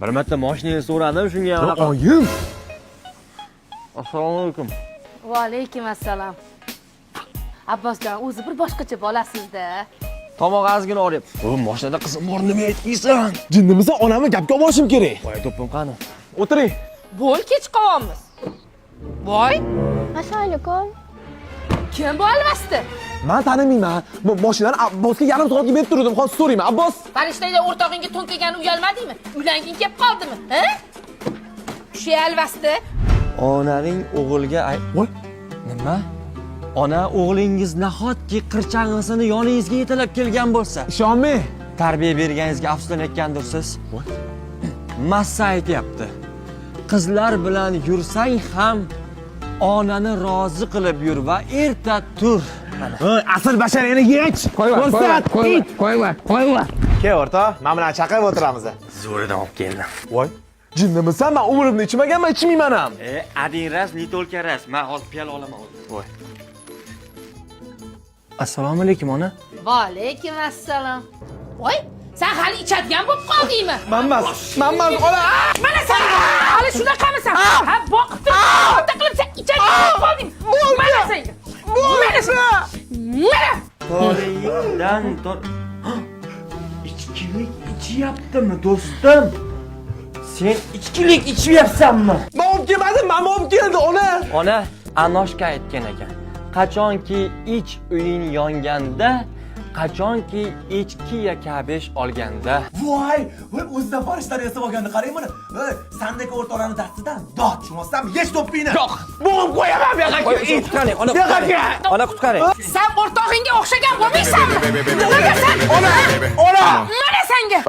Bir marta mashinangizni so'radim, shunga anaqa. Oyim. Assalomu alaykum. Va alaykum assalom. Abbosjon, o'zi bir boshqacha bolasizda. Tomoq ozgina oryapti. O, mashinada qizim bor, nima aytmaysan? Jinnimisan, onamni gapga borishim kerak. Voy, to'pim qani? O'tiring. Bo'l kech qolamiz. Voy, Assalomu alaykum. kim bu alvasti? Men tanimayman. Mashinani Abbosga yarim soatga berib turdim. Hozir so'rayman. Abbos. Farishtaga o'rtog'ingga to'nkagani uyalmadingmi? Uylanging kelib qoldimi? Ha? Shu alvasti. Onaning o'g'ilga Voy. nima? Ona o'g'lingiz nahotki qirchang'isini yoningizga yetalab kelgan bo'lsa, Ishonmay. tarbiya berganingizga afsuslanayotgandirsiz. Massa aytyapti. Qizlar bilan yursang ham onani rozi qilib yur va erta tur. Voy, asl basharangni yech. Qo'yma. Ke o'rta, men bilan chaqirib o'tiramiz. Zo'ridan olib keldim. Voy. Jinnimisan? Men umrimda ichmaganman, ichmayman ham. Ading ras, ni to'lka ras. Men hozir piyola olaman. Voy. Assalomu alaykum ona. Va alaykum assalom. Voy, sen hali ichadigan bo'lib qoldingmi? Manmas, ola. Mana sen hali shunaqamisan? Ha, boqib turib, o'ta qilib sen ichadigan bo'lib qolding. Mana senga. Mana. To'ringdan tor. Ichkilik ichyaptimi, do'stim? Sen ichkilik ichyapsanmi? Men olib kelmadim, men olib keldi, ona. Ona Anoshka aytgan ekan. Qachonki ich uying yonganda, qachonki ich kiya kabesh olganda. Voy, o'zidan farishtalar yasab olganini qarang mana. Sandek o'rtoqlarning dastidan dod tushmasam, yech to'pingni. Yo'q, bo'g'ib qo'yaman bu yoqqa. Qutqaring, ona qutqaring. Ona qutqaring. Sen o'rtog'ingga o'xshagan bo'lmaysanmi? Nimaga sen? Ona. Mana senga.